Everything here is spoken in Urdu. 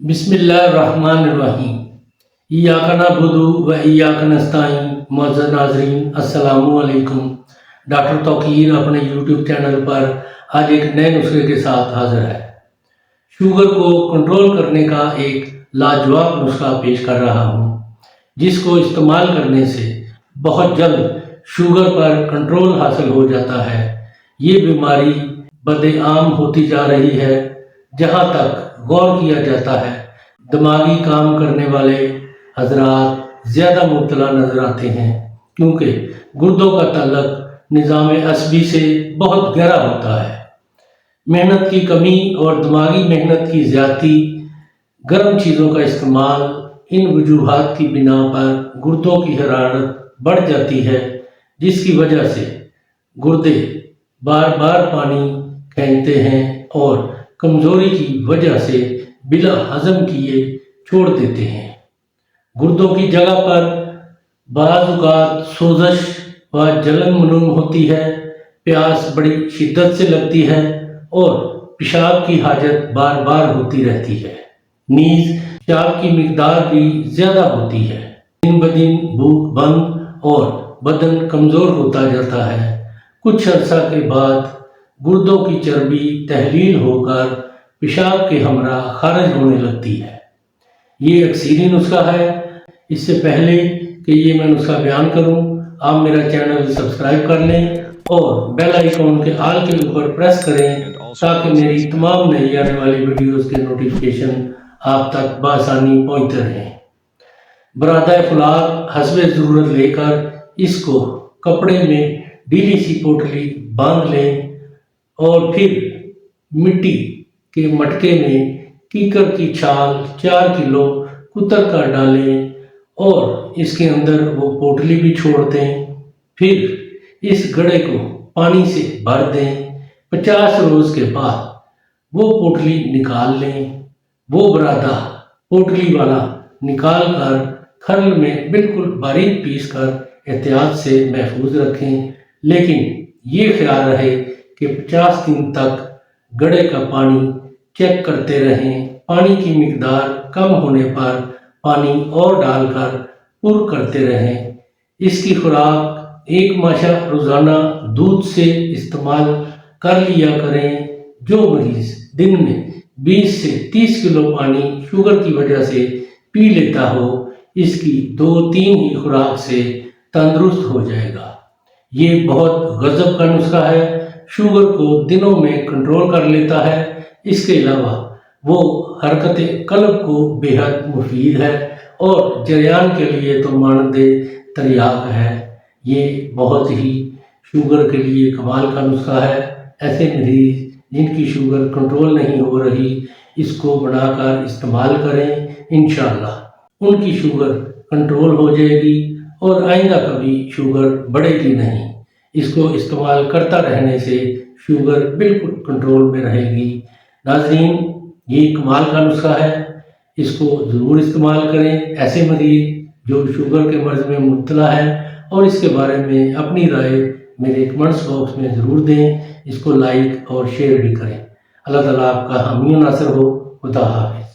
بسم اللہ الرحمن الرحیم۔ ایاک نعبد و ایاک نستعین۔ معزز ناظرین السلام علیکم۔ ڈاکٹر توقیر اپنے یوٹیوب چینل پر آج ایک نئے نسخے کے ساتھ حاضر ہے۔ شوگر کو کنٹرول کرنے کا ایک لاجواب نسخہ پیش کر رہا ہوں، جس کو استعمال کرنے سے بہت جلد شوگر پر کنٹرول حاصل ہو جاتا ہے۔ یہ بیماری بدعام ہوتی جا رہی ہے۔ جہاں تک غور کیا جاتا ہے، دماغی کام کرنے والے حضرات زیادہ مبتلا نظر آتے ہیں، کیونکہ گردوں کا تعلق نظام عصبی سے بہت گہرا ہوتا ہے۔ محنت کی کمی اور دماغی محنت کی زیادتی، گرم چیزوں کا استعمال، ان وجوہات کی بنا پر گردوں کی حرارت بڑھ جاتی ہے، جس کی وجہ سے گردے بار بار پانی کھینچتے ہیں اور کمزوری کی وجہ سے بلا ہضم کیے چھوڑ دیتے ہیں۔ گردوں کی جگہ پر بعض اوقات سوزش و جلن معلوم ہوتی ہے، پیاس بڑی شدت سے لگتی ہے اور پیشاب کی حاجت بار بار ہوتی رہتی ہے۔ نیز پیشاب کی مقدار بھی زیادہ ہوتی ہے۔ دن بدن بھوک بند اور بدن کمزور ہوتا جاتا ہے۔ کچھ عرصہ کے بعد گردوں کی چربی تحلیل ہو کر پیشاب کے ہمراہ خارج ہونے لگتی ہے۔ یہ اکثیری نسخہ ہے۔ اس سے پہلے کہ یہ میں نسخہ بیان کروں، آپ میرا چینل سبسکرائب کر لیں اور بیل آئیکن کے آل کے اوپر پریس کریں تاکہ میری تمام نئی آنے والی ویڈیوز کے نوٹیفیکیشن آپ تک بآسانی پہنچتے رہیں۔ برادہ فولاد حسب ضرورت لے کر اس کو کپڑے میں ڈھیلی سی پوٹلی باندھ لیں اور پھر مٹی کے مٹکے میں کیکر کی چھال 4 کلو کتر کر ڈالیں اور اس کے اندر وہ پوٹلی بھی چھوڑ دیں۔ پھر اس گڑھے کو پانی سے بھر دیں۔ 50 روز کے بعد وہ پوٹلی نکال لیں۔ وہ برادہ پوٹلی والا نکال کر کھرل میں بالکل باریک پیس کر احتیاط سے محفوظ رکھیں، لیکن یہ خیال رہے کہ 50 دن تک گڑھے کا پانی چیک کرتے رہیں۔ پانی کی مقدار کم ہونے پر پانی اور ڈال کر پر کرتے رہیں۔ اس کی خوراک 1 ماشا روزانہ دودھ سے استعمال کر لیا کریں۔ جو مریض دن میں 20 سے 30 کلو پانی شوگر کی وجہ سے پی لیتا ہو، اس کی 2-3 ہی خوراک سے تندرست ہو جائے گا۔ یہ بہت غضب کا نسخہ ہے۔ شوگر کو دنوں میں کنٹرول کر لیتا ہے۔ اس کے علاوہ وہ حرکت قلب کو بے حد مفید ہے اور جریان کے لیے تو مانند تریاق ہے۔ یہ بہت ہی شوگر کے لیے کمال کا نسخہ ہے۔ ایسے مریض جن کی شوگر کنٹرول نہیں ہو رہی، اس کو بنا کر استعمال کریں، انشاءاللہ ان کی شوگر کنٹرول ہو جائے گی اور آئندہ کبھی شوگر بڑھے گی نہیں۔ اس کو استعمال کرتا رہنے سے شوگر بالکل کنٹرول میں رہے گی۔ ناظرین، یہ کمال کا نسخہ ہے، اس کو ضرور استعمال کریں۔ ایسے مریض جو شوگر کے مرض میں مبتلا ہے، اور اس کے بارے میں اپنی رائے میرے کمنٹس باکس میں ضرور دیں۔ اس کو لائک اور شیئر بھی کریں۔ اللہ تعالیٰ آپ کا حامی و ناصر ہو۔ خدا حافظ۔